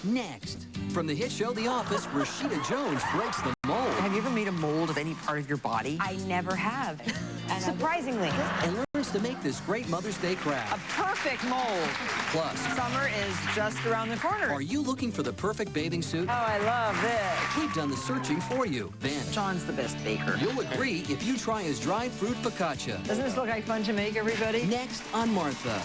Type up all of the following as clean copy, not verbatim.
Next, from the hit show The Office, Rashida Jones breaks the mold. Have you ever made a mold of any part of your body? I never have. And surprisingly. And learns to make this great Mother's Day A craft. perfect mold. Plus, Summer is just around the corner. are you looking for the perfect bathing suit? Oh, I love this. We've done the searching for you. Then, John's the best baker. you'll agree if you try his dried fruit focaccia. Doesn't this look like fun to make, everybody? Next on Martha.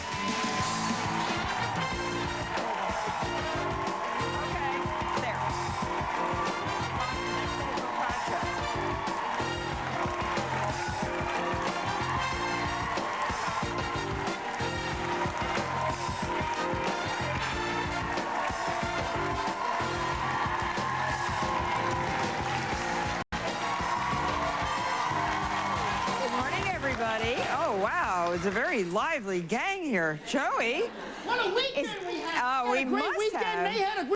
Oh, wow. It's a very lively gang here. Joey? What a weekend we had! We must have. They had a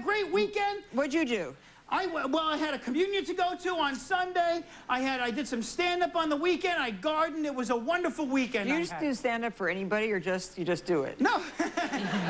great weekend. What'd you do? I had a communion to go to on Sunday. I did some stand-up on the weekend. I gardened. It was a wonderful weekend. Do you just do stand-up for anybody, or you just do it? No.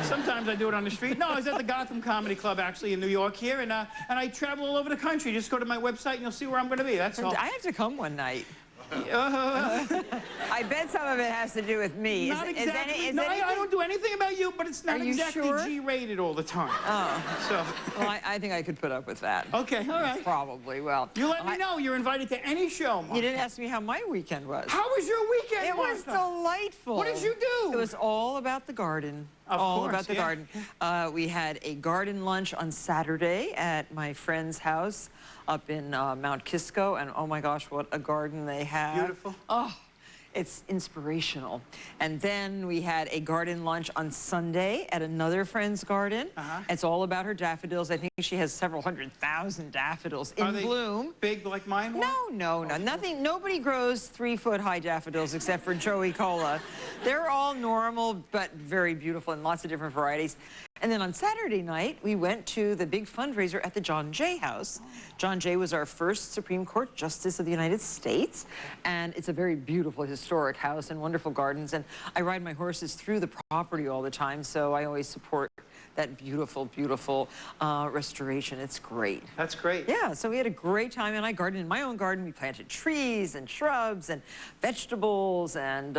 Sometimes I do it on the street. No, I was at the Gotham Comedy Club, actually, in New York here, and I travel all over the country. Just go to my website, and you'll see where I'm going to be. That's all. I have to come one night. I bet some of it has to do with me. Not exactly. I don't do anything about you, but it's not exactly sure? G-rated all the time. Oh. So. Well, I think I could put up with that. Okay, all right. Probably. Well. You let me know. You're invited to any show, Martha. You didn't ask me how my weekend was. How was your weekend, It was Martha? delightful. What did you do? It was all about the garden. Of course, about the garden. We had a garden lunch on Saturday at my friend's house up in Mount Kisco, and oh my gosh, what a garden they have. Beautiful. Oh, it's inspirational. And then we had a garden lunch on Sunday at another friend's garden. It's all about her daffodils. I think she has several 100,000 daffodils in bloom. Big like mine? No. Nothing. Nobody grows 3-foot-high daffodils except for Joey Cola. They're all normal, but very beautiful and lots of different varieties. And then on Saturday night, we went to the big fundraiser at the John Jay House. John Jay was our first Supreme Court Justice of the United States, and it's a very beautiful, historic house and wonderful gardens. And I ride my horses through the property all the time, so I always support that beautiful, beautiful restoration. It's great. That's great. Yeah, so we had a great time, and I gardened in my own garden. We planted trees and shrubs and vegetables and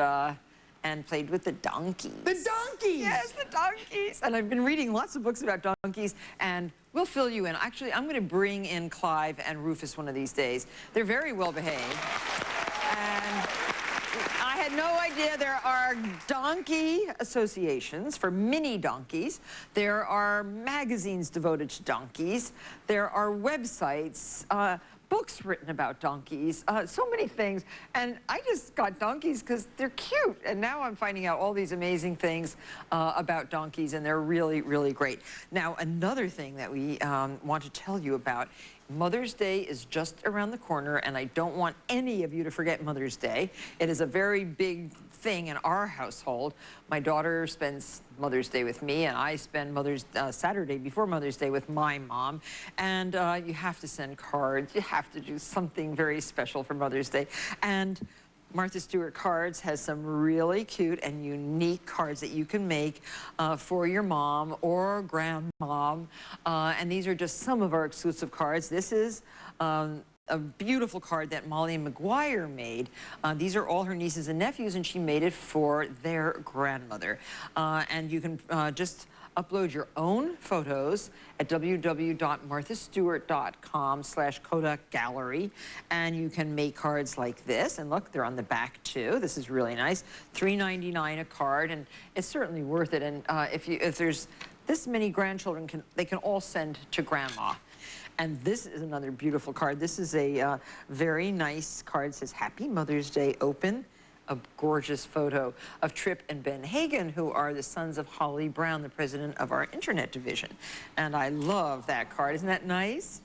played with the donkeys. The donkeys? Yes, the donkeys. And I've been reading lots of books about donkeys, and we'll fill you in. Actually, I'm going to bring in Clive and Rufus one of these days. They're very well behaved. And I had no idea there are donkey associations for mini donkeys. There are magazines devoted to donkeys. There are websites, books written about donkeys, so many things. And I just got donkeys because they're cute. And now I'm finding out all these amazing things about donkeys, and they're really, really great. Now, another thing that we want to tell you about, Mother's Day is just around the corner, and I don't want any of you to forget Mother's Day. It is a very big thing in our household. My daughter spends Mother's Day with me, and I spend Saturday before Mother's Day with my mom. And you have to send cards. You have to do something very special for Mother's Day. And Martha Stewart Cards has some really cute and unique cards that you can make for your mom or grandmom. And these are just some of our exclusive cards. This is a beautiful card that Molly McGuire made. These are all her nieces and nephews, and she made it for their grandmother. And you can just upload your own photos at www.marthastewart.com/Kodak Gallery, and you can make cards like this. And look, they're on the back too. This is really nice. $3.99 a card, and it's certainly worth it. And if there's this many grandchildren, they can all send to grandma. And this is another beautiful card. This is a very nice card. It says, Happy Mother's Day, open. A gorgeous photo of Tripp and Ben Hagen, who are the sons of Holly Brown, the president of our internet division. And I love that card. Isn't that nice?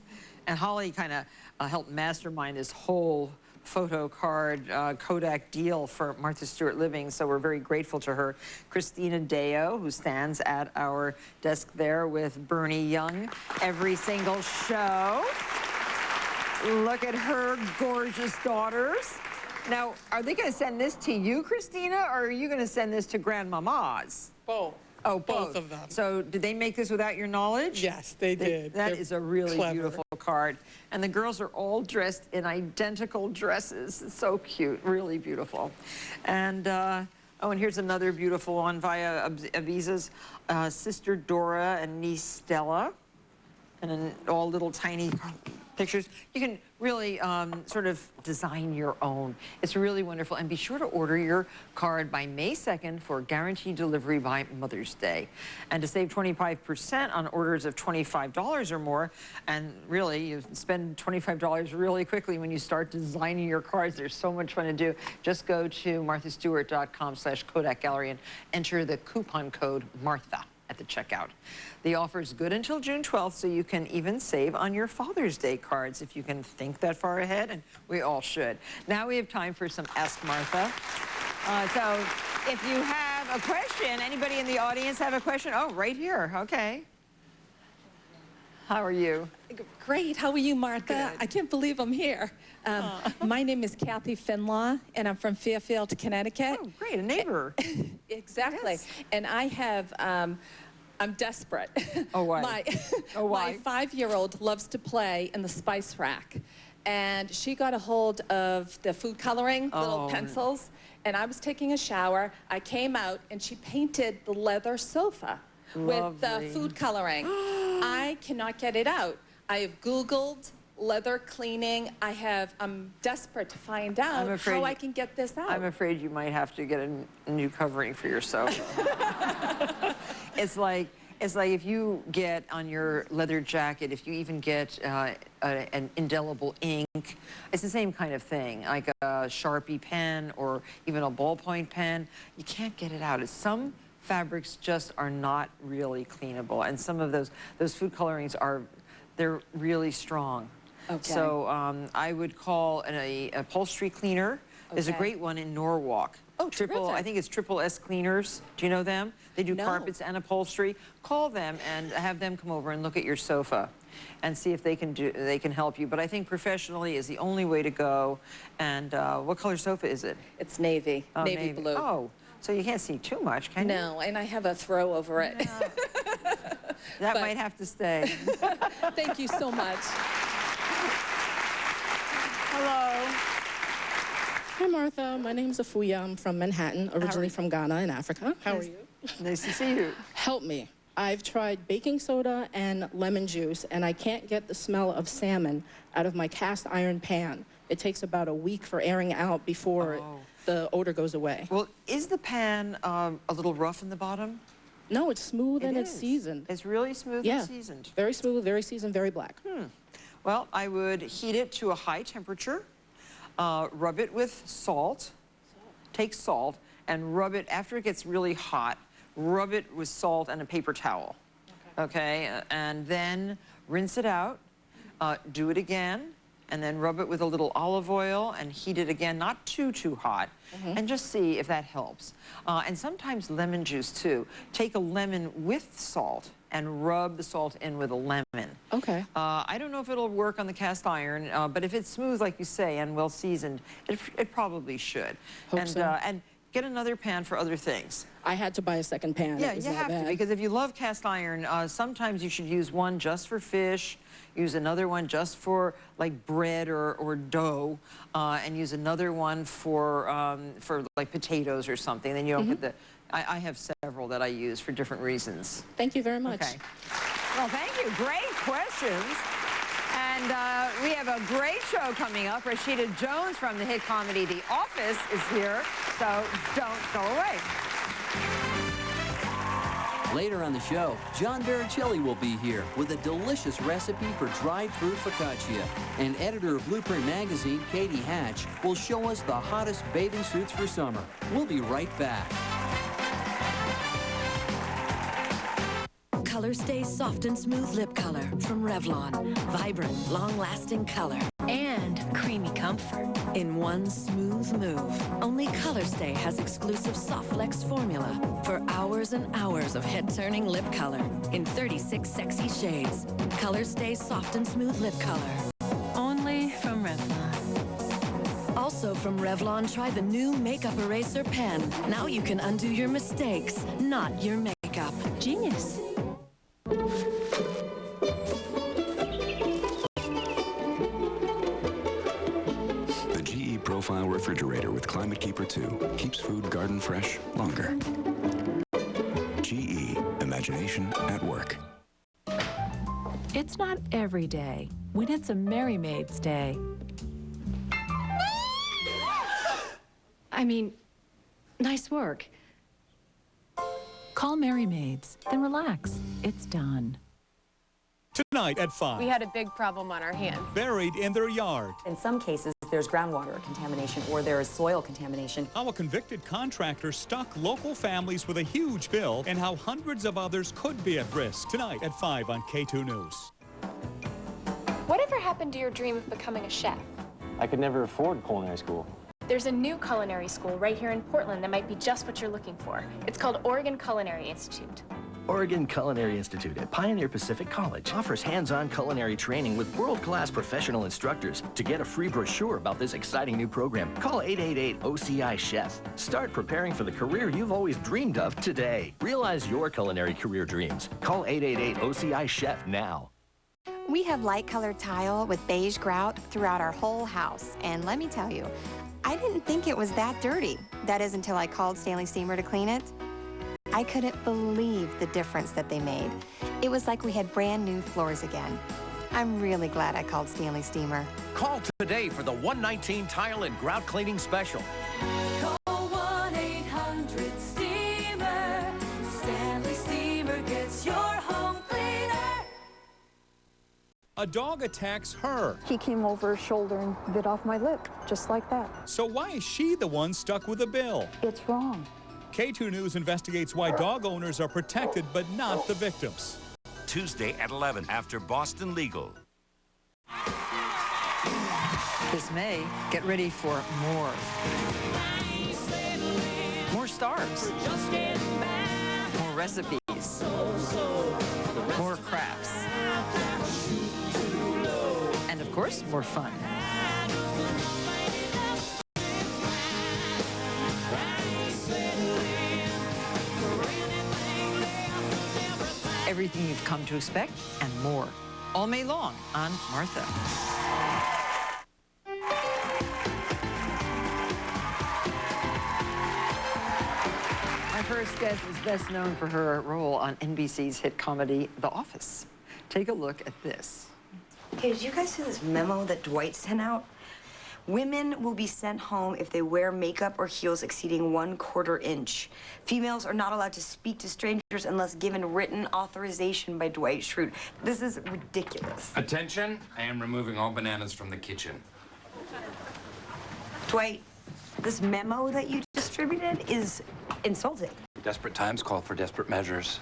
And Holly kind of helped mastermind this whole photo card Kodak deal for Martha Stewart Living, so we're very grateful to her. Christina Deo, who stands at our desk there with Bernie Young every single show. Look at her gorgeous daughters. Now, are they going to send this to you, Christina, or are you going to send this to Grandmama's? Both. Oh, both of them. So did they make this without your knowledge? Yes, they did. That They're is a really clever. beautiful card. And the girls are all dressed in identical dresses. It's so cute, really beautiful. And, oh, and here's another beautiful one via Aviza's sister Dora and niece Stella. And then all little tiny pictures. You can really sort of design your own. It's really wonderful. And be sure to order your card by May 2nd for guaranteed delivery by Mother's Day. And to save 25% on orders of $25 or more, and really you spend $25 really quickly when you start designing your cards. There's so much fun to do. Just go to marthastewart.com/Kodak Gallery and enter the coupon code Martha at the checkout. The offer is good until June 12th, so you can even save on your Father's Day cards if you can think that far ahead, and we all should. Now we have time for some Ask Martha. So if you have a question, anybody in the audience have a question? Oh, right here, okay. How are you? Great. How are you, Martha? Good. I can't believe I'm here. My name is Kathy Finlaw, and I'm from Fairfield, Connecticut. Oh, great, a neighbor. Exactly. Yes. And I have, I'm desperate. Oh, why? My 5-year-old loves to play in the spice rack. And she got a hold of the food coloring, little pencils, and I was taking a shower. I came out, and she painted the leather sofa with the food coloring. I cannot get it out. I have Googled leather cleaning. I'm desperate to find out how I can get this out. I'm afraid you might have to get a new covering for your sofa. It's like if you get on your leather jacket, if you even get an indelible ink, it's the same kind of thing, like a Sharpie pen or even a ballpoint pen. You can't get it out. Some fabrics just are not really cleanable, and some of those food colorings they're really strong. Okay. So I would call a upholstery cleaner. There's a great one in Norwalk. Oh, terrific. I think it's Triple S Cleaners. Do you know them? They do carpets and upholstery. Call them and have them come over and look at your sofa and see if they can help you. But I think professionally is the only way to go. And what color sofa is it? It's navy, navy blue. Oh, so you can't see too much, can you? No, and I have a throw over it. No. That might have to stay. Thank you so much. Hello. Hi, Martha. My name's Afuya. I'm from Manhattan, originally from Ghana in Africa. How are you? Nice to see you. Help me. I've tried baking soda and lemon juice, and I can't get the smell of salmon out of my cast iron pan. It takes about a week for airing out before the odor goes away. Well, is the pan a little rough in the bottom? No, it's smooth and it's is. seasoned. It's really smooth and seasoned. Very smooth, very seasoned, very black. Well, I would heat it to a high temperature, rub it with salt. Take salt and rub it, after it gets really hot, rub it with salt and a paper towel. Okay, and then rinse it out, do it again, and then rub it with a little olive oil and heat it again, not too hot, and just see if that helps. And sometimes lemon juice too. Take a lemon with salt and rub the salt in with a lemon. Okay. I don't know if it'll work on the cast iron, but if it's smooth, like you say, and well seasoned, it probably should. And get another pan for other things. I had to buy a second pan. Yeah, you have to, because if you love cast iron, sometimes you should use one just for fish, use another one just for like bread or dough, and use another one for like potatoes or something. Then you don't get the. I have several that I use for different reasons. Thank you very much. Okay. Well, thank you. Great questions. And we have a great show coming up. Rashida Jones from the hit comedy The Office is here, so don't go away. Later on the show, John Barricelli will be here with a delicious recipe for dried fruit focaccia. And editor of Blueprint Magazine, Katie Hatch, will show us the hottest bathing suits for summer. We'll be right back. Color stays soft and smooth lip color from Revlon. Vibrant, long-lasting color. And creamy comfort in one smooth move. Only Colorstay has exclusive Soft Flex formula for hours and hours of head-turning lip color in 36 sexy shades. Colorstay soft and smooth lip color. Only from Revlon. Also from Revlon, try the new Makeup Eraser Pen. Now you can undo your mistakes, not your makeup. refrigerator with Climate Keeper 2 keeps food garden fresh longer. GE, imagination at work. It's not every day when it's a Merry Maid's Day. I mean, nice work. Call Merry Maids, then relax. It's done. Tonight at 5. We had a big problem on our hands. Buried in their yard. In some cases, there's groundwater contamination or there is soil contamination. How a convicted contractor stuck local families with a huge bill and how hundreds of others could be at risk. Tonight at 5 on KATU News. Whatever happened to your dream of becoming a chef? I could never afford culinary school. There's a new culinary school right here in Portland that might be just what you're looking for. It's called Oregon Culinary Institute. Oregon Culinary Institute at Pioneer Pacific College offers hands-on culinary training with world-class professional instructors. To get a free brochure about this exciting new program, call 888-OCI-CHEF. Start preparing for the career you've always dreamed of today. Realize your culinary career dreams. Call 888-OCI-CHEF now. We have light-colored tile with beige grout throughout our whole house. And let me tell you, I didn't think it was that dirty. That is until I called Stanley Steamer to clean it. I couldn't believe the difference that they made. It was like we had brand new floors again. I'm really glad I called Stanley Steamer. Call today for the 119 Tile and Grout Cleaning Special. Call 1-800-STEAMER. Stanley Steamer gets your home cleaner. A dog attacks her. He came over her shoulder and bit off my lip, just like that. So why is she the one stuck with a bill? It's wrong. KATU News investigates why dog owners are protected but not the victims. Tuesday at 11 after Boston Legal. This May, get ready for more. More stars. More recipes. More crafts. And of course, more fun. Everything you've come to expect and more. All May long on Martha. Our first guest is best known for her role on NBC's hit comedy, The Office. Take a look at this. Hey, did you guys see this memo that Dwight sent out? Women will be sent home if they wear makeup or heels exceeding 1/4 inch. Females are not allowed to speak to strangers unless given written authorization by Dwight Schrute. This is ridiculous. Attention, I am removing all bananas from the kitchen. Dwight, this memo that you distributed is insulting. Desperate times call for desperate measures.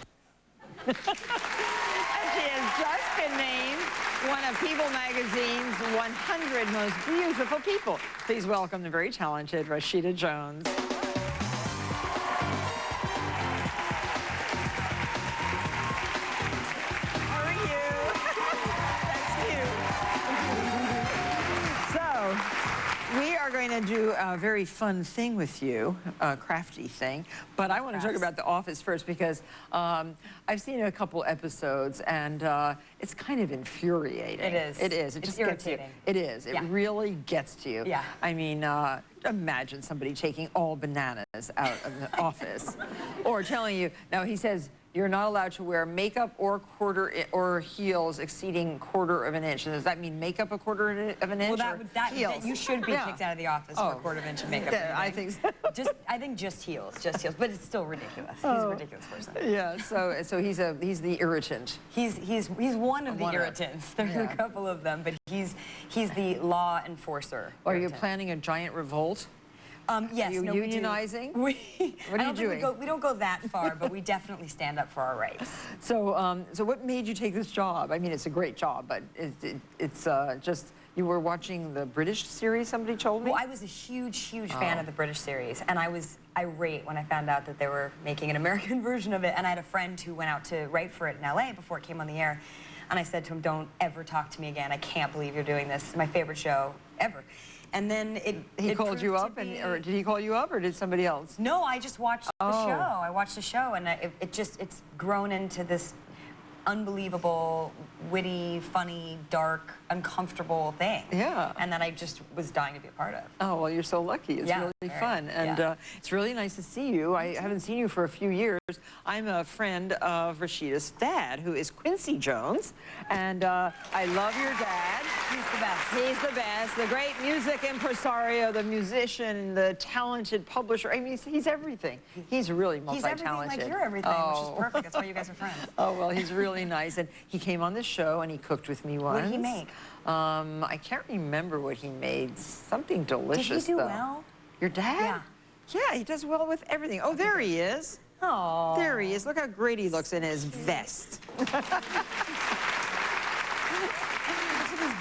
She has just been named one of People Magazine's 100 most beautiful people. Please welcome the very talented Rashida Jones. How are you? That's you. So, we are going to do a very fun thing with you, a crafty thing. But I want to talk about The Office first because I've seen a couple episodes and it's kind of infuriating. It is. It is. It's just irritating. It is. It really gets to you. Yeah. I mean, imagine somebody taking all bananas out of the office or telling you, now he says, you're not allowed to wear makeup or heels exceeding 1/4 inch. Does that mean makeup 1/4 of an inch? Well, that you should be kicked out of the office for 1/4 inch of makeup. Yeah, I think so. I think just heels, but it's still ridiculous. He's a ridiculous person. Yeah, so he's the irritant. He's one of the irritants. There's a couple of them, but he's the law enforcer. Are you planning a giant revolt? Yes. Are you unionizing? What are you doing? We don't go that far, but we definitely stand up for our rights. So, so what made you take this job? I mean, it's a great job, but it's just, you were watching the British series, somebody told me? Well, I was a huge fan of the British series, and I was irate when I found out that they were making an American version of it, and I had a friend who went out to write for it in LA before it came on the air, and I said to him, don't ever talk to me again. I can't believe you're doing this. It's my favorite show ever. And then he called you up, or did he call you up, or did somebody else? No, I just watched the show. I watched the show, and it's grown into this unbelievable, witty, funny, dark, uncomfortable thing. Yeah. And that I just was dying to be a part of. Oh, well, you're so lucky. It's really fun. And it's really nice to see you. I haven't seen you for a few years. I'm a friend of Rashida's dad, who is Quincy Jones. And I love your dad. He's the best. He's the best. The great music impresario, the musician, the talented publisher. I mean, he's everything. He's really multi-talented. He's everything like you're everything, which is perfect. That's why you guys are friends. Oh, well, he's really nice. And he came on this show and he cooked with me once. What did he make? I can't remember what he made. Something delicious, Did he do though. well? Your dad? Yeah, he does well with everything. Oh, there he is. Oh. There he is. Look how great he looks in his vest.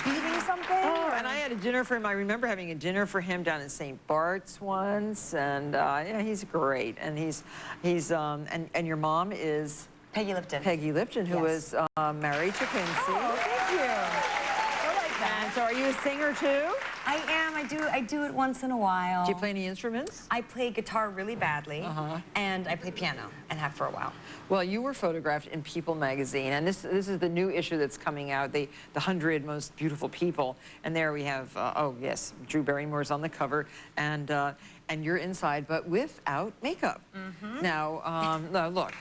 Beating something? Oh, and I had a dinner for him. I remember having a dinner for him down in St. Bart's once, and yeah, he's great. And and your mom is Peggy Lipton. Peggy Lipton, who was married to Quincy. Oh, thank you. I like that. And so, are you a singer too? I am. I do it once in a while. Do you play any instruments? I play guitar really badly, and I play piano, and have for a while. Well, you were photographed in People magazine, and this is the new issue that's coming out, the 100 Most Beautiful People, and there we have, oh yes, Drew Barrymore's on the cover, and you're inside, but without makeup. Now, no, look.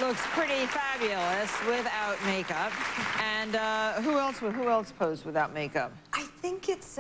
Looks pretty fabulous without makeup. And who else posed without makeup? I think it's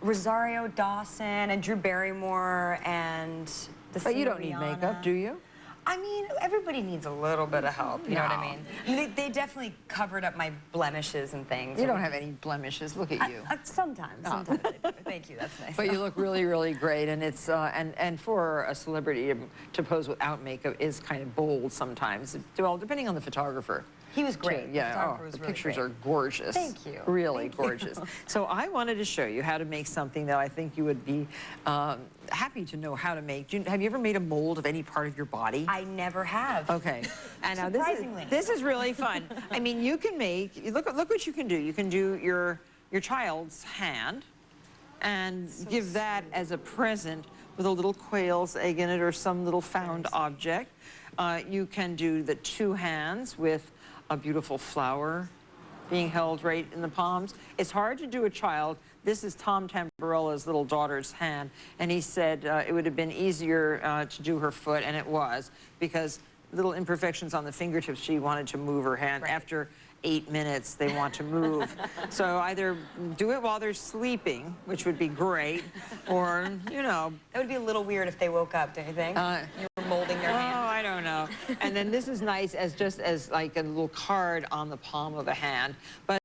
Rosario Dawson and Drew Barrymore and the But you don't singer need Rihanna. makeup, do you? I mean, everybody needs a little bit of help, you know what I mean? They definitely covered up my blemishes and things. You don't have any blemishes, look at you. Sometimes I do. Thank you, that's nice. But you look really, really great, and it's and for a celebrity to pose without makeup is kind of bold sometimes. Well, depending on the photographer. He was great. Yeah, the the pictures great. are gorgeous. Thank you. Really gorgeous. So I wanted to show you how to make something that I think you would be happy to know how to make. Have you ever made a mold of any part of your body? I never have. Okay. And now Surprisingly. this is really fun. I mean, you can make, look what you can do. You can do your child's hand and give that as a present with a little quail's egg in it or some little found object. You can do the two hands with a beautiful flower being held right in the palms. It's hard to do a child. This is Tom Tamborella's little daughter's hand, and he said it would have been easier to do her foot, and it was, because little imperfections on the fingertips, she wanted to move her hand. After 8 minutes, they want to move. So either do it while they're sleeping, which would be great, or, you know. That would be a little weird if they woke up, don't you think? You were molding their hand. Oh, I don't know. And then this is nice as just as like a little card on the palm of a hand. But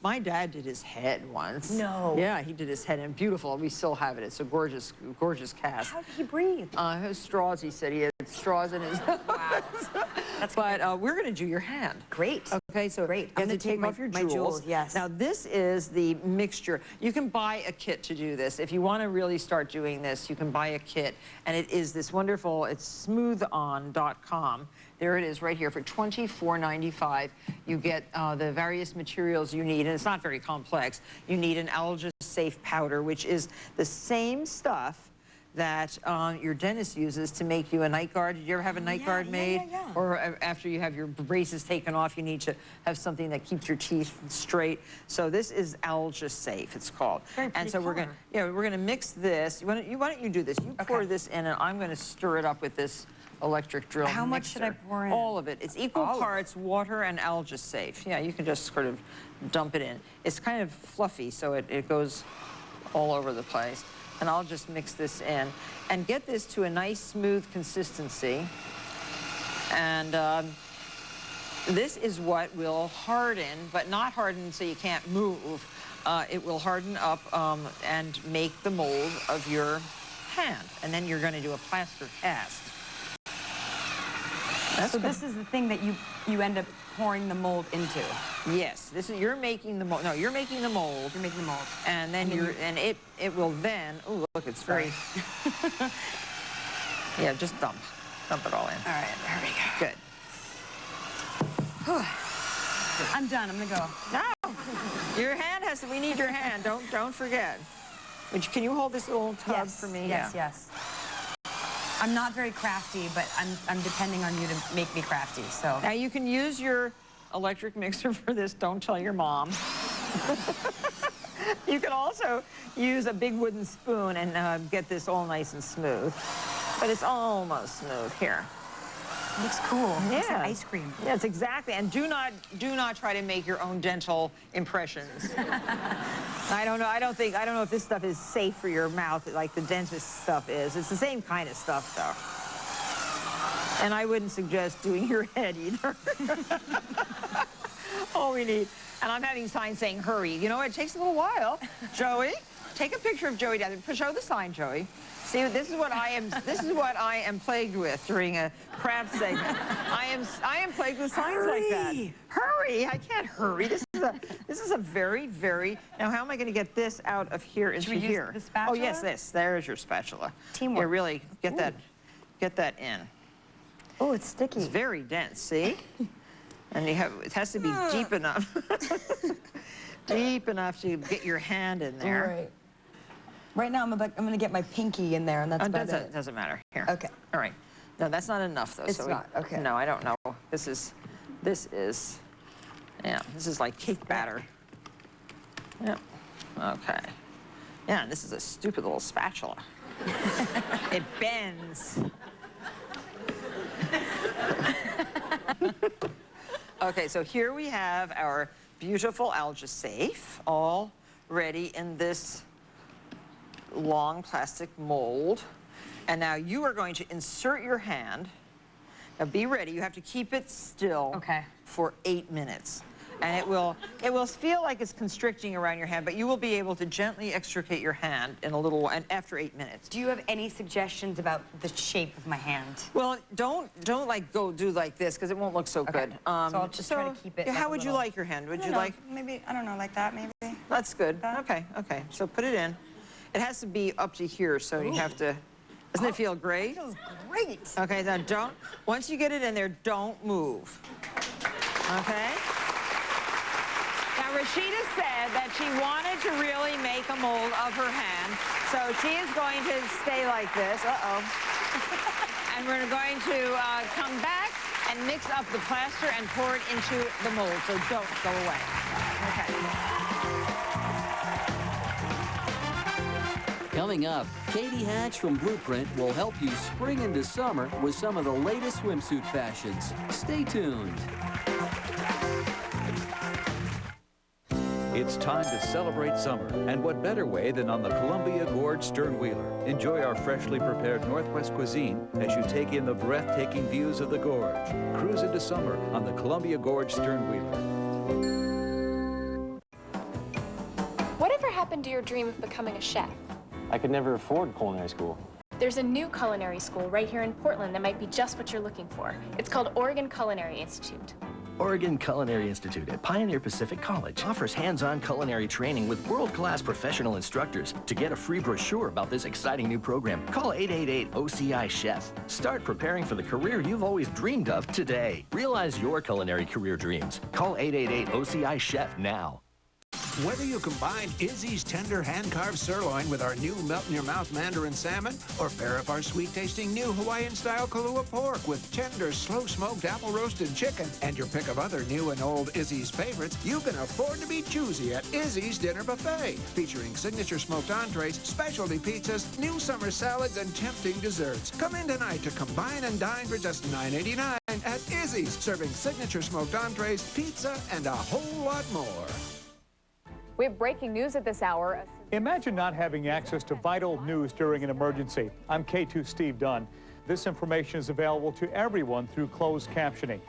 my dad did his head once. No. Yeah, he did his head, and beautiful. We still have it. It's a gorgeous, gorgeous cast. How did he breathe? His straws, he said. He had straws in his nose. Wow. But we're going to do your hand. Great. Okay, so great. You have to take off your jewels. Yes. Now this is the mixture. You can buy a kit to do this. If you want to really start doing this, you can buy a kit, and it is this wonderful. It's smoothon.com. There it is right here for $24.95. You get the various materials you need, and it's not very complex. You need an allergen-safe powder, which is the same stuff that your dentist uses to make you a night guard. Did you ever have a night guard made? Yeah. Or after you have your braces taken off, you need to have something that keeps your teeth straight. So this is Alga-Safe, it's called. And so we're gonna mix this. Why don't you do this? You pour this in, and I'm gonna stir it up with this electric drill How much mixer. should I pour in? All of it. It's equal parts water and Alga-Safe. Yeah, you can just sort of dump it in. It's kind of fluffy, so it goes all over the place. And I'll just mix this in and get this to a nice smooth consistency. And this is what will harden, but not harden so you can't move. It will harden up and make the mold of your hand. And then you're going to do a plaster cast. So this is the thing that you end up pouring the mold into. Yes, you're making the mold. No, you're making the mold. You're making the mold. And then it will then. Oh, look, it's very. Yeah, just dump it all in. All right, there we go. Good. I'm done. I'm gonna go. No, your hand has to. We need your hand. Don't forget. Can you hold this little tub for me? Yes, yes. I'm not very crafty, but I'm depending on you to make me crafty, so. Now you can use your electric mixer for this. Don't tell your mom. You can also use a big wooden spoon and get this all nice and smooth. But it's almost smooth here. It looks cool. Yeah. It's like ice cream. Yes, exactly. And do not try to make your own dental impressions. I don't know if this stuff is safe for your mouth like the dentist stuff is. It's the same kind of stuff though. And I wouldn't suggest doing your head either. All we need. And I'm having signs saying hurry. You know, it takes a little while. Joey, take a picture of Joey down there. Show the sign, Joey. See, this is what I am plagued with during a craft segment. I am plagued with signs like that. Hurry! I can't hurry. This is a very, very. Now, how am I going to get this out of here into here? The spatula? Oh yes, this. There's your spatula. Teamwork. Here, really get that in. Oh, it's sticky. It's very dense. See? And it has to be deep enough. Deep enough to get your hand in there. Right. Right now, I'm going to get my pinky in there, and that's about it. Doesn't matter. Here. Okay. All right. No, that's not enough, though. It's not. Okay. No, I don't know. This is, yeah, this is like cake batter. Yep. Okay. Yeah, and this is a stupid little spatula. It bends. Okay, so here we have our beautiful Algasafe, all ready in this long plastic mold. And now you are going to insert your hand. Now be ready. You have to keep it still for 8 minutes. And it will feel like it's constricting around your hand, but you will be able to gently extricate your hand in a little while, and after 8 minutes. Do you have any suggestions about the shape of my hand? Well, don't like go do like this, because it won't look so good. So I'll just try to keep it. How would you like your hand? Would you like? Maybe, I don't know, like that, maybe? That's good. Okay. So put it in. It has to be up to here, so you have to. Doesn't it feel great? It feels great. Okay, now once you get it in there, don't move. Okay? Now, Rashida said that she wanted to really make a mold of her hand, so she is going to stay like this. Uh-oh. And we're going to come back and mix up the plaster and pour it into the mold, so don't go away. Okay. Coming up, Katie Hatch from Blueprint will help you spring into summer with some of the latest swimsuit fashions. Stay tuned. It's time to celebrate summer, and what better way than on the Columbia Gorge Sternwheeler. Enjoy our freshly prepared Northwest cuisine as you take in the breathtaking views of the gorge. Cruise into summer on the Columbia Gorge Sternwheeler. Whatever happened to your dream of becoming a chef? I could never afford culinary school. There's a new culinary school right here in Portland that might be just what you're looking for. It's called Oregon Culinary Institute. Oregon Culinary Institute at Pioneer Pacific College offers hands-on culinary training with world-class professional instructors. To get a free brochure about this exciting new program, call 888-OCI-CHEF. Start preparing for the career you've always dreamed of today. Realize your culinary career dreams. Call 888-OCI-CHEF now. Whether you combine Izzy's tender hand-carved sirloin with our new melt-in-your-mouth mandarin salmon, or pair up our sweet-tasting new Hawaiian-style Kahlua pork with tender, slow-smoked apple-roasted chicken, and your pick of other new and old Izzy's favorites, you can afford to be choosy at Izzy's Dinner Buffet, featuring signature smoked entrees, specialty pizzas, new summer salads, and tempting desserts. Come in tonight to combine and dine for just $9.89 at Izzy's, serving signature smoked entrees, pizza, and a whole lot more. We have breaking news at this hour. Imagine not having access to vital news during an emergency. I'm KATU Steve Dunn. This information is available to everyone through closed captioning.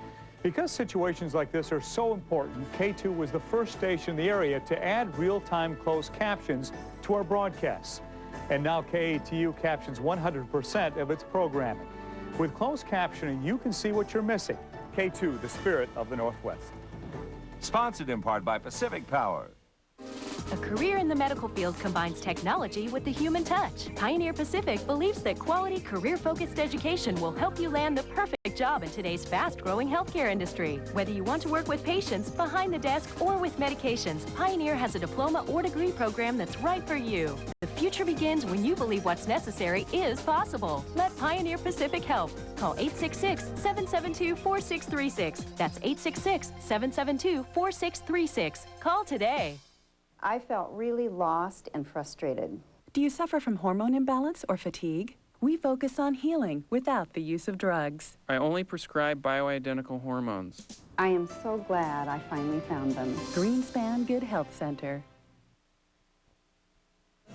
Because situations like this are so important, KATU was the first station in the area to add real-time closed captions to our broadcasts. And now KATU captions 100% of its programming. With closed captioning, you can see what you're missing. KATU, the spirit of the Northwest. Sponsored in part by Pacific Power. A career in the medical field combines technology with the human touch. Pioneer Pacific believes that quality, career-focused education will help you land the perfect job in today's fast-growing healthcare industry. Whether you want to work with patients, behind the desk, or with medications, Pioneer has a diploma or degree program that's right for you. The future begins when you believe what's necessary is possible. Let Pioneer Pacific help. Call 866-772-4636. That's 866-772-4636. Call today. I felt really lost and frustrated. Do you suffer from hormone imbalance or fatigue? We focus on healing without the use of drugs. I only prescribe bioidentical hormones. I am so glad I finally found them. Greenspan Good Health Center.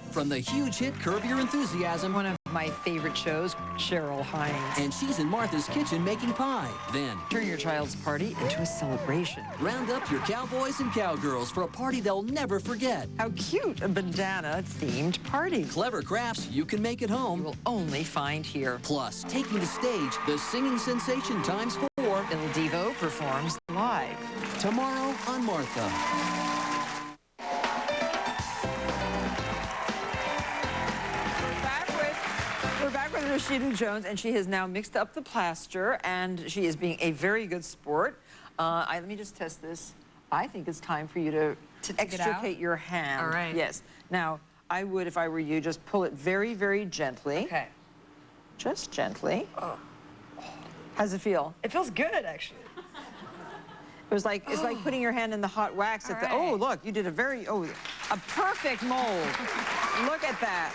From the huge hit Curb Your Enthusiasm. One of my favorite shows, Cheryl Hines. And she's in Martha's kitchen making pie. Then, turn your child's party into a celebration. Round up your cowboys and cowgirls for a party they'll never forget. How cute, a bandana-themed party. Clever crafts you can make at home. You will only find here. Plus, taking the stage, the singing sensation times 4. Il Divo performs live. Tomorrow on Martha. Rashida Jones, and she has now mixed up the plaster, and she is being a very good sport. Let me just test this. I think it's time for you to extricate your hand. All right. Yes. Now, I would, if I were you, just pull it very, very gently. Okay. Just gently. Oh. How's it feel? It feels good, actually. It's like putting your hand in the hot wax at the. Oh, look, you did a perfect mold. Look at that.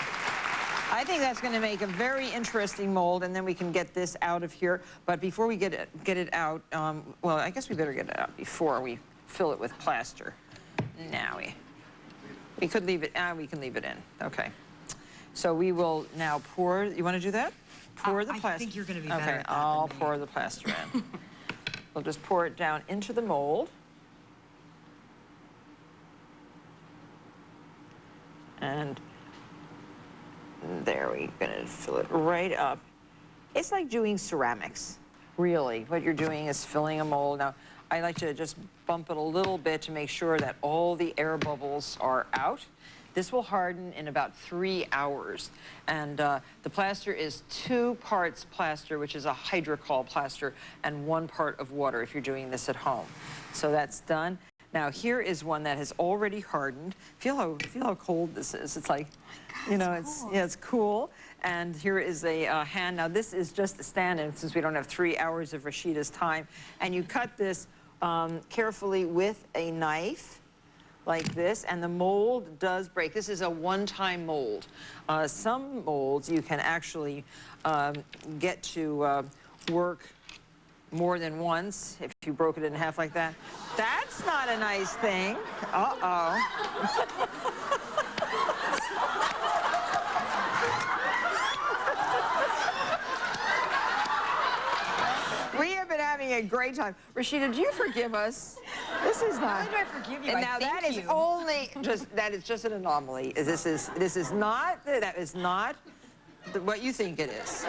I think that's going to make a very interesting mold, and then we can get this out of here. But before we get it out, well, I guess we better get it out before we fill it with plaster. Now we could leave it. We can leave it in. Okay. So we will now pour. You want to do that? Pour the plaster. I think you're going to be better at that. Okay, I'll pour the plaster in. We'll just pour it down into the mold. And there, we're gonna fill it right up. It's like doing ceramics, really. What you're doing is filling a mold. Now, I like to just bump it a little bit to make sure that all the air bubbles are out. This will harden in about 3 hours. And the plaster is 2 parts plaster, which is a hydrocol plaster, and 1 part of water if you're doing this at home. So that's done. Now, here is one that has already hardened. Feel how cold this is. It's like, you know, it's cool. And here is a hand. Now, this is just a stand-in since we don't have 3 hours of Rashida's time. And you cut this carefully with a knife like this, and the mold does break. This is a one-time mold. Some molds you can actually get to work more than once if you broke it in half like that. That's not a nice thing. Uh-oh. We have been having a great time. Rashida, do you forgive us? This is not. How do I forgive you? And now that is only just an anomaly. That is not what you think it is.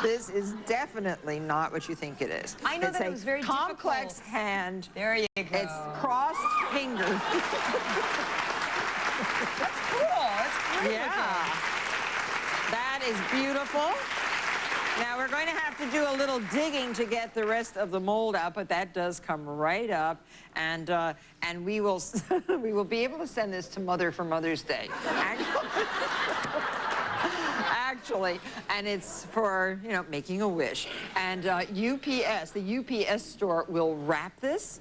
This is definitely not what you think it is. I know that it was very complex difficult. hand. There you go. It's crossed fingers. That's cool. That's pretty. Yeah. That is beautiful. Now we're going to have to do a little digging to get the rest of the mold out, but that does come right up, and we will we will be able to send this to Mother for Mother's Day. Actually, and it's for, you know, making a wish. And UPS, the UPS store will wrap this.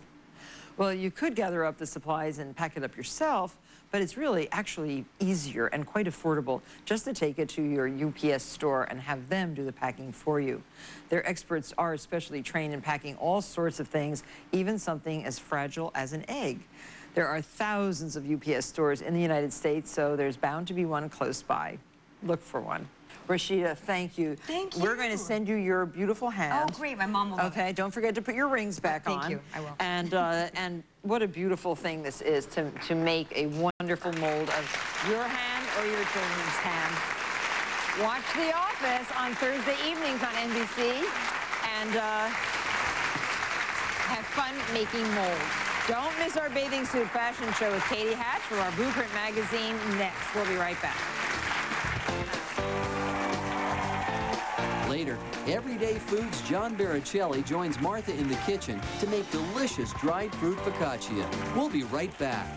Well, you could gather up the supplies and pack it up yourself, but it's really actually easier and quite affordable just to take it to your UPS store and have them do the packing for you. Their experts are especially trained in packing all sorts of things, even something as fragile as an egg. There are thousands of UPS stores in the United States, so there's bound to be one close by. Look for one. Rashida, thank you. Thank you. We're going to send you your beautiful hand. Oh, great. My mom will love it. Okay, don't forget to put your rings back on. Thank you. I will. And what a beautiful thing this is to make a wonderful mold of your hand or your children's hand. Watch The Office on Thursday evenings on NBC and have fun making molds. Don't miss our bathing suit fashion show with Katie Hatch for our Blueprint magazine next. We'll be right back. later, Everyday Foods' John Baricelli joins Martha in the kitchen to make delicious dried fruit focaccia. We'll be right back.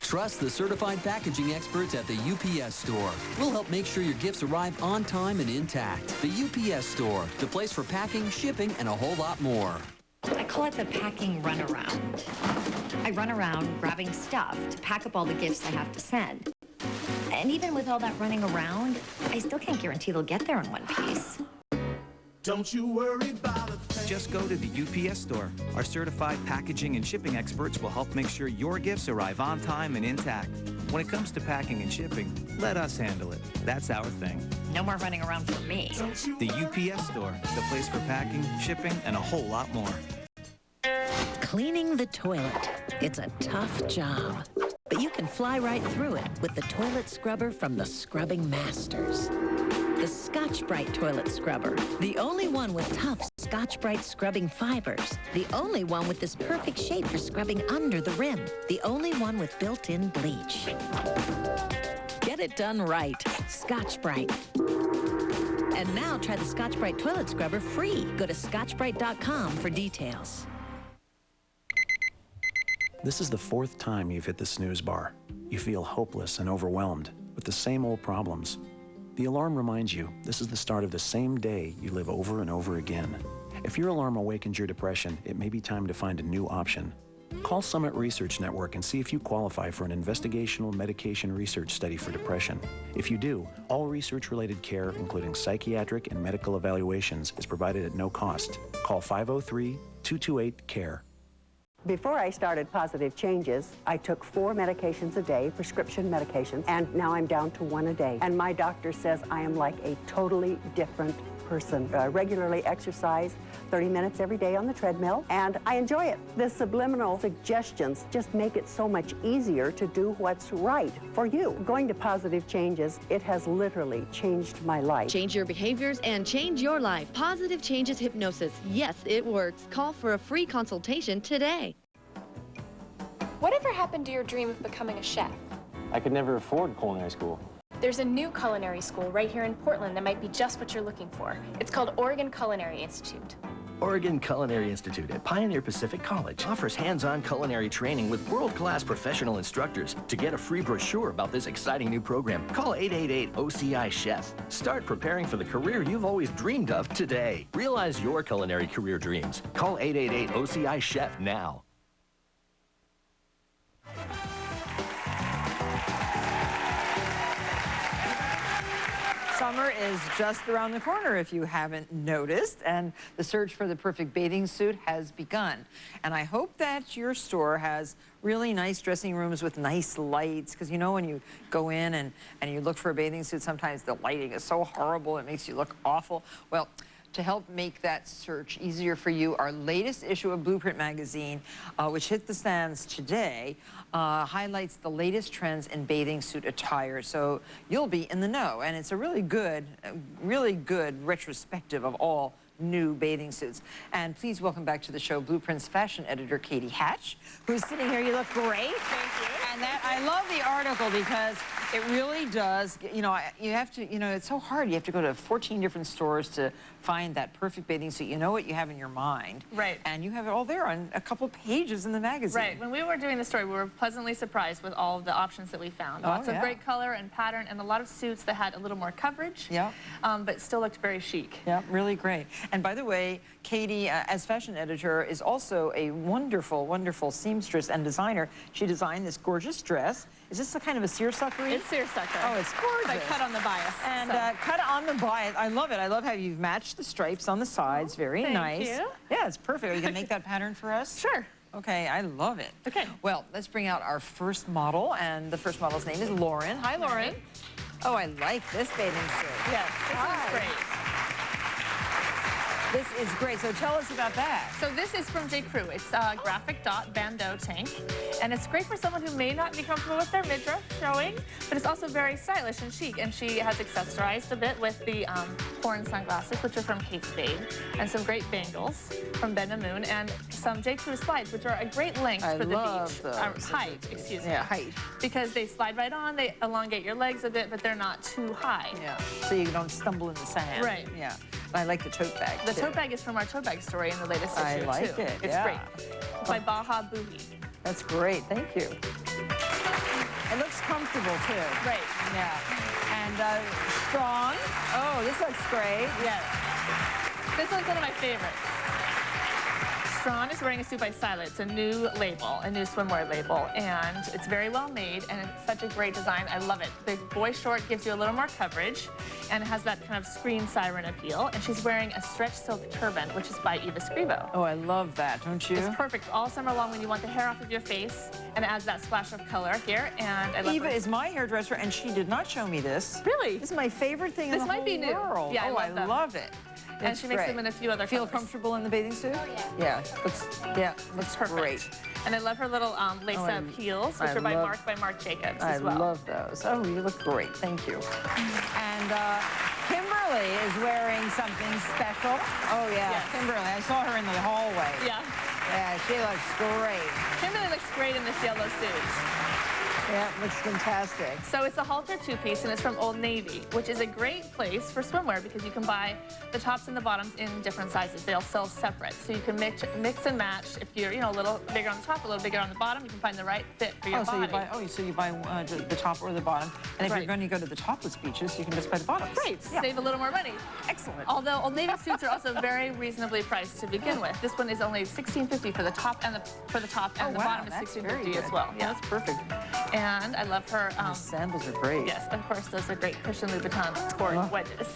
Trust the certified packaging experts at the UPS Store. We'll help make sure your gifts arrive on time and intact. The UPS Store, the place for packing, shipping, and a whole lot more. I call it the packing runaround. I run around grabbing stuff to pack up all the gifts I have to send. And even with all that running around, I still can't guarantee they'll get there in one piece. Don't you worry about it. Just go to the UPS Store. Our certified packaging and shipping experts will help make sure your gifts arrive on time and intact. When it comes to packing and shipping, let us handle it. That's our thing. No more running around for me. The UPS Store, the place for packing, shipping, and a whole lot more. Cleaning the toilet. It's a tough job, but you can fly right through it with the toilet scrubber from the Scrubbing Masters. The Scotch-Brite Toilet Scrubber, the only one with tough Scotch-Brite scrubbing fibers, the only one with this perfect shape for scrubbing under the rim, the only one with built-in bleach. Get it done right. Scotch-Brite. And now try the Scotch-Brite Toilet Scrubber free. Go to scotchbrite.com for details. This is the 4th time you've hit the snooze bar. You feel hopeless and overwhelmed with the same old problems. The alarm reminds you this is the start of the same day you live over and over again. If your alarm awakens your depression, it may be time to find a new option. Call Summit Research Network and see if you qualify for an investigational medication research study for depression. If you do, all research-related care, including psychiatric and medical evaluations, is provided at no cost. Call 503-228-CARE. Before I started Positive Changes, I took 4 medications a day, prescription medications, and now I'm down to 1 a day. And my doctor says I am like a totally different person. I regularly exercise 30 minutes every day on the treadmill, and I enjoy it. The subliminal suggestions just make it so much easier to do what's right for you. Going to Positive Changes, it has literally changed my life. Change your behaviors and change your life. Positive Changes Hypnosis. Yes, it works. Call for a free consultation today. Whatever happened to your dream of becoming a chef? I could never afford culinary school. There's a new culinary school right here in Portland that might be just what you're looking for. It's called Oregon Culinary Institute. Oregon Culinary Institute at Pioneer Pacific College offers hands-on culinary training with world-class professional instructors. To get a free brochure about this exciting new program, call 888-OCI-CHEF. Start preparing for the career you've always dreamed of today. Realize your culinary career dreams. Call 888-OCI-CHEF now. Summer is just around the corner, if you haven't noticed, and the search for the perfect bathing suit has begun. And I hope that your store has really nice dressing rooms with nice lights, because you know when you go in and you look for a bathing suit, sometimes the lighting is so horrible, it makes you look awful. Well, to help make that search easier for you, our latest issue of Blueprint magazine, which hit the stands today, highlights the latest trends in bathing suit attire. So you'll be in the know, and it's a really good retrospective of all new bathing suits. And please welcome back to the show Blueprint's fashion editor, Katie Hatch, who's sitting here. You look great. Thank you. And that, I love the article because it really does, you know, you have to, you know, it's so hard. You have to go to 14 different stores to find that perfect bathing suit. You know what you have in your mind. Right. And you have it all there on a couple pages in the magazine. Right. When we were doing the story, we were pleasantly surprised with all of the options that we found. Lots of great color and pattern, and a lot of suits that had a little more coverage. Yeah. But still looked very chic. Yeah, really great. And by the way, Katie, as fashion editor, is also a wonderful, wonderful seamstress and designer. She designed this gorgeous dress. Is this a kind of a seersucker? It's seersucker. Oh, it's gorgeous. But I cut on the bias. And cut on the bias. I love it. I love how you've matched the stripes on the sides. Very nice. Thank you. Yeah, it's perfect. Are you going to make that pattern for us? Sure. Okay, I love it. Okay. Well, let's bring out our first model, and the first model's name is Lauren. Hi, Lauren. Oh, I like this bathing suit. Yes, this one's great. This is great. So tell us about that. So this is from J. Crew. It's a graphic dot bandeau tank. And it's great for someone who may not be comfortable with their midriff showing, but it's also very stylish and chic. And she has accessorized a bit with the horn sunglasses, which are from Kate Spade, and some great bangles from Ben and Moon, and some J. Crew slides, which are a great length for the beach. Height, excuse me. Yeah, height. Because they slide right on, they elongate your legs a bit, but they're not too high. Yeah, so you don't stumble in the sand. Right. Yeah. I like the tote bag, The tote bag is from our tote bag story in the latest issue, I like too. it, It's yeah. great. It's by Baja Boogie. That's great, thank you. It looks comfortable, too. Right. Yeah. And strong. Oh, this looks great. Yes. This one's one of my favorites. Strawn is wearing a suit by Stylet. It's a new label, a new swimwear label, and it's very well made, and it's such a great design. I love it. The boy short gives you a little more coverage, and it has that kind of screen siren appeal, and she's wearing a stretch silk turban, which is by Eva Scrivo. Oh, I love that, don't you? It's perfect all summer long when you want the hair off of your face, and it adds that splash of color here, and I love Eva is my hairdresser, and she did not show me this. Really? This is my favorite thing in the whole world. This might be new. Yeah, I love it. And she makes them in a few other Feel colors. comfortable in the bathing suit? Oh, yeah. Looks perfect. Great. And I love her little lace-up heels, which are by Marc Jacobs as well. I love those. Oh, you look great. Thank you. And Kimberly is wearing something special. Oh, yeah. Yes. Kimberly. I saw her in the hallway. Yeah. Yeah, she looks great. Kimberly looks great in this yellow suit. Yeah, looks fantastic. So it's a halter two-piece, and it's from Old Navy, which is a great place for swimwear because you can buy the tops and the bottoms in different sizes. They'll sell separate, so you can mix and match. If you're, a little bigger on the top, a little bigger on the bottom, you can find the right fit for your body. So you buy the top or the bottom, and if you're going to go to the topless beaches, you can just buy the bottoms. Right, save a little more money. Excellent. Although Old Navy suits are also very reasonably priced to begin with. This one is only $16.50 for the top and the bottom is $16.50 as well. Yeah, that's perfect. And I love her. The sandals are great. Yes, of course, those are great Christian Louboutin sport wedges.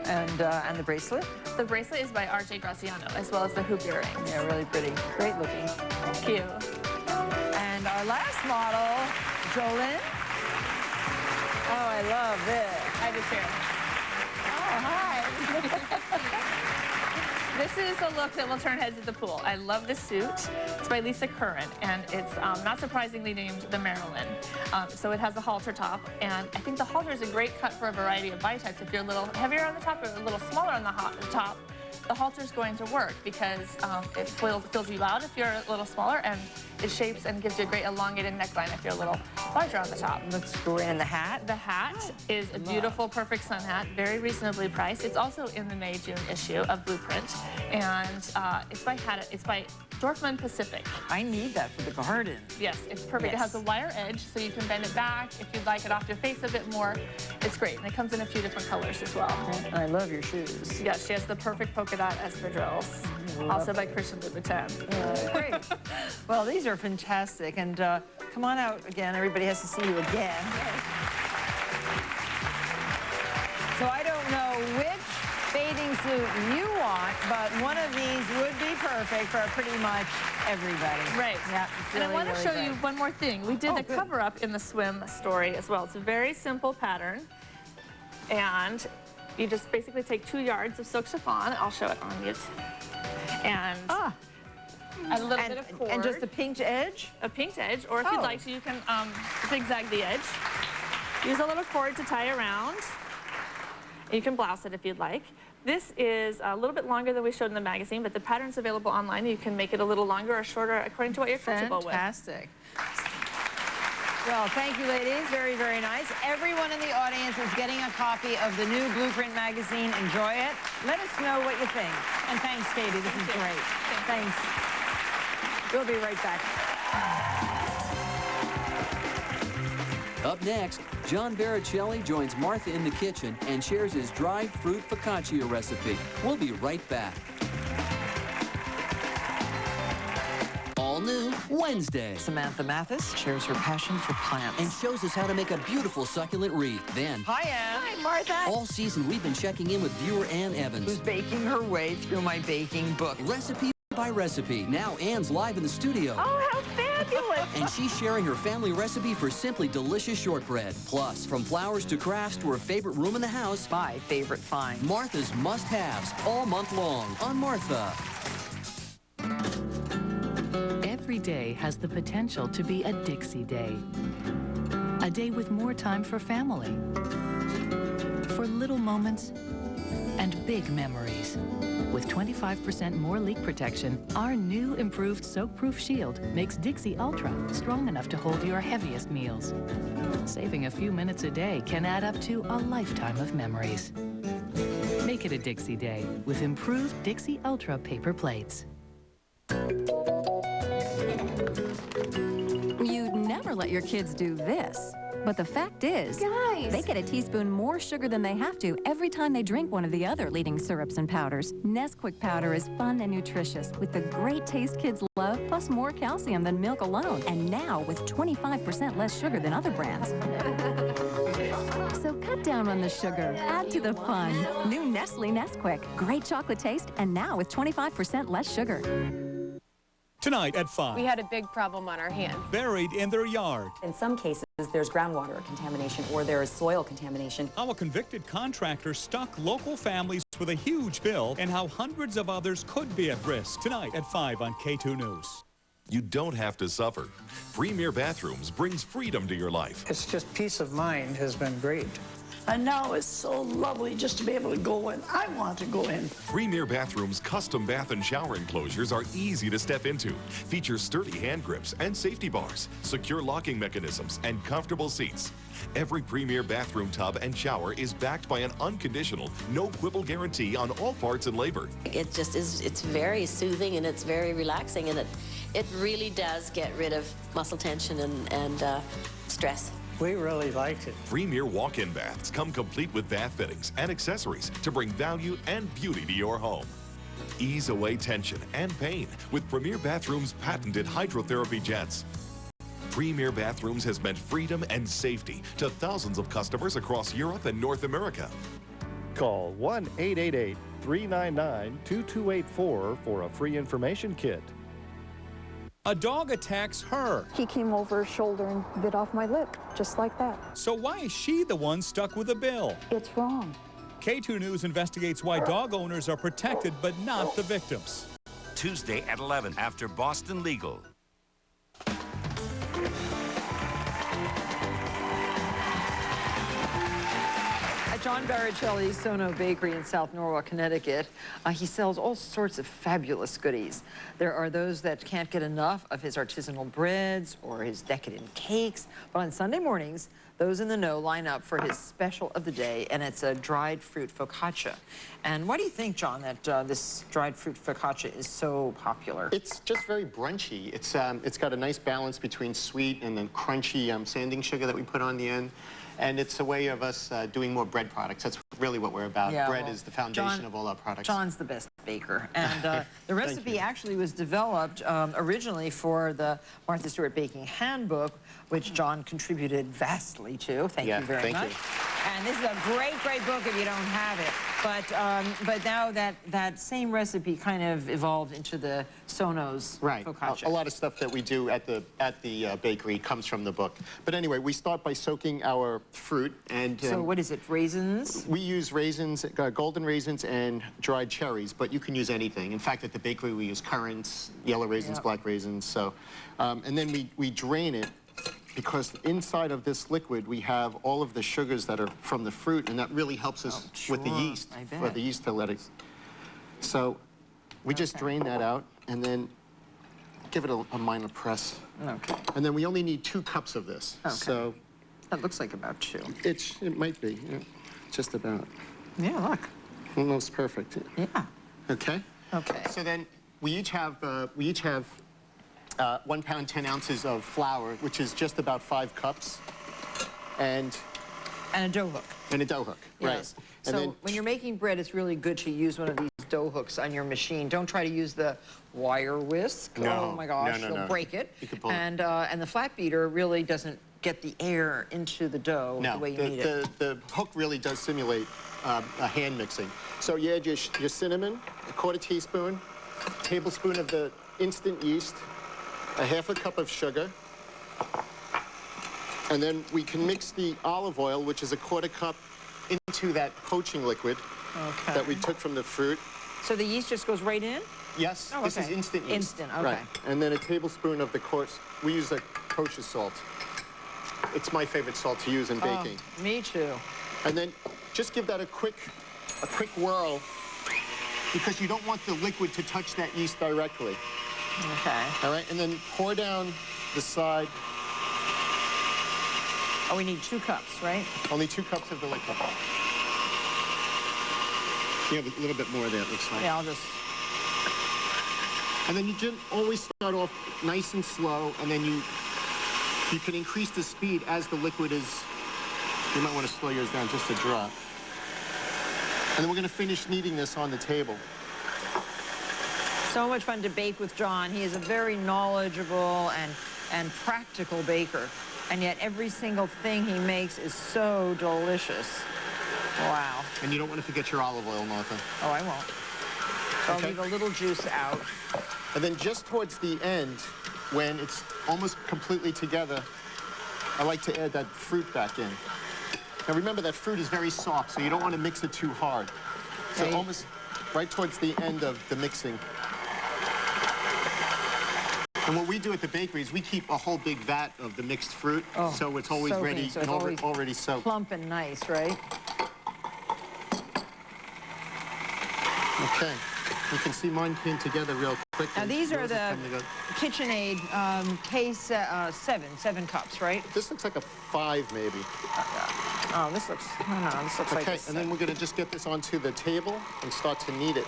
And the bracelet? The bracelet is by R.J. Graziano, as well as the hoop earrings. Yeah, really pretty. Great looking. Thank you. And our last model, Jolene. Oh, I love this. I do too. Oh, hi. This is a look that will turn heads at the pool. I love this suit. It's by Lisa Curran, and it's not surprisingly named the Marilyn. So it has a halter top, and I think the halter is a great cut for a variety of body types. If you're a little heavier on the top or a little smaller on the top, the halter is going to work because it fills you out if you're a little smaller, and it shapes and gives you a great elongated neckline if you're a little larger on the top. Looks great. And the hat? The hat is a beautiful, perfect sun hat, very reasonably priced. It's also in the May-June issue of Blueprint, and it's by Dorfman Pacific. I need that for the garden. Yes, it's perfect. Yes. It has a wire edge, so you can bend it back if you'd like it off your face a bit more. It's great, and it comes in a few different colors as well. And I love your shoes. Yes, she has the perfect polka dot espadrilles, also by Christian Louboutin. Great. Well, these are fantastic, and come on out again. Everybody has to see you again. So I don't know which bathing suit you want, but one of these would be perfect for pretty much everybody. Right. Yeah. And I want to show you one more thing. We did a good. cover-up in the swim story as well. It's a very simple pattern, and you just basically take 2 yards of silk chiffon. I'll show it on mute. And a little bit of cord. And just a pinked edge? A pinked edge, or if you'd like to, you can zigzag the edge. Use a little cord to tie around. You can blouse it if you'd like. This is a little bit longer than we showed in the magazine, but the pattern's available online. You can make it a little longer or shorter according to what you're comfortable with. Fantastic. Well, thank you, ladies. Very, very nice. Everyone in the audience is getting a copy of the new Blueprint magazine. Enjoy it. Let us know what you think. And thanks, Katie. This is great. Thanks. We'll be right back. Up next, John Baricelli joins Martha in the kitchen and shares his dried fruit focaccia recipe. We'll be right back. All new Wednesday. Samantha Mathis shares her passion for plants. And shows us how to make a beautiful succulent wreath. Then, Hi, Ann. Hi, Martha. all season we've been checking in with viewer Ann Evans. Who's baking her way through my baking book. Recipe by recipe. Now Ann's live in the studio. Oh, how fancy! fabulous. And she's sharing her family recipe for simply delicious shortbread. Plus, from flowers to crafts to her favorite room in the house, my favorite find. Martha's must-haves all month long on Martha. Every day has the potential to be a Dixie Day. A day with more time for family, for little moments and big memories. With 25% more leak protection, our new improved soak-proof shield makes Dixie Ultra strong enough to hold your heaviest meals. Saving a few minutes a day can add up to a lifetime of memories. Make it a Dixie Day with improved Dixie Ultra paper plates. You'd never let your kids do this. But the fact is, guys, they get a teaspoon more sugar than they have to every time they drink one of the other leading syrups and powders. Nesquik powder is fun and nutritious with the great taste kids love, plus more calcium than milk alone. And now with 25% less sugar than other brands. So cut down on the sugar, add to the fun. New Nestle Nesquik, great chocolate taste, and now with 25% less sugar. Tonight at 5. We had a big problem on our hands. Buried in their yard. In some cases, there's groundwater contamination or there is soil contamination. How a convicted contractor stuck local families with a huge bill and how hundreds of others could be at risk. Tonight at 5 on KATU News. You don't have to suffer. Premier Bathrooms brings freedom to your life. It's just peace of mind has been great. And now it's so lovely just to be able to go in. I want to go in. Premier Bathrooms' custom bath and shower enclosures are easy to step into. Feature sturdy hand grips and safety bars, secure locking mechanisms, and comfortable seats. Every Premier bathroom tub and shower is backed by an unconditional, no-quibble guarantee on all parts and labor. It just is, it's very soothing and it's very relaxing, and it really does get rid of muscle tension and stress. We really liked it. Premier walk-in baths come complete with bath fittings and accessories to bring value and beauty to your home. Ease away tension and pain with Premier Bathrooms' patented hydrotherapy jets. Premier Bathrooms has meant freedom and safety to thousands of customers across Europe and North America. Call 1-888-399-2284 for a free information kit. A dog attacks her. He came over his shoulder and bit off my lip, just like that. So why is she the one stuck with a bill? It's wrong. KATU News investigates why dog owners are protected but not the victims. Tuesday at 11 after Boston Legal. John Baricelli's Sono Bakery in South Norwalk, Connecticut. He sells all sorts of fabulous goodies. There are those that can't get enough of his artisanal breads or his decadent cakes. But on Sunday mornings, those in the know line up for his special of the day, and it's a dried fruit focaccia. And why do you think, John, that this dried fruit focaccia is so popular? It's just very brunchy. It's got a nice balance between sweet and then crunchy sanding sugar that we put on the end. And it's a way of us doing more bread products. That's really what we're about. Yeah, bread is the foundation of all our products. John's the best baker. And the recipe actually was developed originally for the Martha Stewart Baking Handbook, which John contributed vastly to. Thank you very much. And this is a great, great book if you don't have it. But now that same recipe kind of evolved into the Sono's focaccia. A lot of stuff that we do at the bakery comes from the book. But anyway, we start by soaking our fruit. And so what is it, raisins? We use raisins, golden raisins and dried cherries, but you can use anything. In fact, at the bakery we use currants, yellow raisins, black raisins. So, and then we drain it, because inside of this liquid we have all of the sugars that are from the fruit, and that really helps us with the yeast, for the yeast to let it. So we just drain that out and then give it a minor press. Okay. And then we only need 2 cups of this. Okay. So that looks like about 2. It might be, just about. Yeah, look. Almost perfect. Yeah. Okay. Okay. So then we each have 1 pound 10 ounces of flour, which is just about 5 cups, and a dough hook. And a dough hook, yes. right. So then, when you're making bread, it's really good to use one of these dough hooks on your machine. Don't try to use the wire whisk. No, oh my gosh, you'll break it. You can pull and the flat beater really doesn't get the air into the dough the way you need it. The hook really does simulate a hand mixing. So you add your cinnamon, a 1/4 teaspoon, tablespoon of the instant yeast, a half a cup of sugar. And then we can mix the olive oil, which is a quarter cup, into that poaching liquid that we took from the fruit. So the yeast just goes right in? Yes, Oh, this okay. is instant yeast. Instant, okay. Right. And then a tablespoon of the coarse, we use a kosher salt. It's my favorite salt to use in baking. Oh, me too. And then just give that a quick whirl, because you don't want the liquid to touch that yeast directly. Okay. All right, and then pour down the side. Oh, we need 2 cups, right? Only 2 cups of the liquid. You have a little bit more there, it looks like. Yeah, I'll just... And then you just always start off nice and slow, and then you can increase the speed as the liquid is. You might want to slow yours down just a drop. And then we're going to finish kneading this on the table. So much fun to bake with John. He is a very knowledgeable and practical baker. And yet every single thing he makes is so delicious. Wow. And you don't want to forget your olive oil, Martha. Oh, I won't. So I'll leave a little juice out. And then just towards the end, when it's almost completely together, I like to add that fruit back in. Now remember, that fruit is very soft, so you don't want to mix it too hard. So almost right towards the end of the mixing. And what we do at the bakery is we keep a whole big vat of the mixed fruit, so it's always ready and already soaked. Plump and nice, right? Okay. You can see mine came together real quick. Now these are the KitchenAid seven cups, right? This looks like a 5 maybe. Oh, this looks, no, this looks like a 6. Okay, and then we're going to just get this onto the table and start to knead it.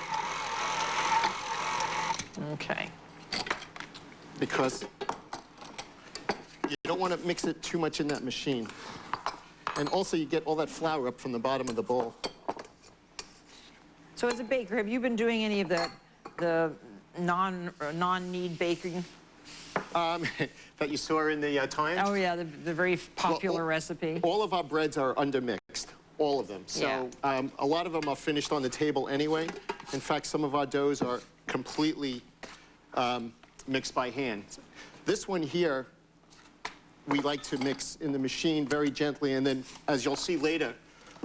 Okay. Because you don't want to mix it too much in that machine. And also you get all that flour up from the bottom of the bowl. So as a baker, have you been doing any of the non-knead baking? That you saw in the Times? Oh yeah, the very popular recipe. All of our breads are undermixed, all of them. So a lot of them are finished on the table anyway. In fact, some of our doughs are completely mixed by hand. This one here, we like to mix in the machine very gently, and then, as you'll see later,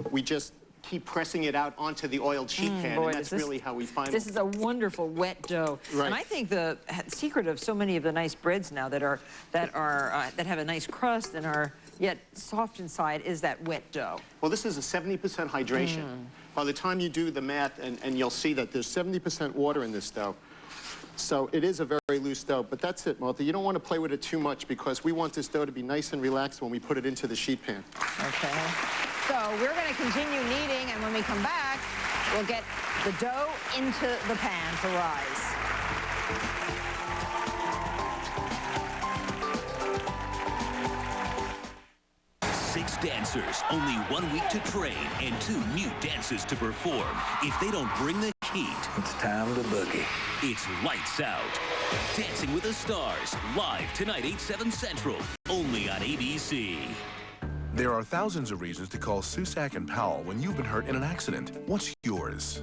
we just keep pressing it out onto the oiled sheet pan, and that's really how we find it. This is a wonderful wet dough. Right. And I think the secret of so many of the nice breads now that have a nice crust and are yet soft inside is that wet dough. Well, this is a 70% hydration. By the time you do the math, and you'll see that there's 70% water in this dough. So it is a very loose dough, but that's it, Martha. You don't want to play with it too much because we want this dough to be nice and relaxed when we put it into the sheet pan. Okay. So we're going to continue kneading, and when we come back, we'll get the dough into the pan to rise. Six dancers, only 1 week to train, and 2 new dances to perform. If they don't bring the heat, it's time to boogie. It's Lights Out. Dancing with the Stars, live tonight, 8/7 Central, only on ABC. There are thousands of reasons to call Susak and Powell when you've been hurt in an accident. What's yours?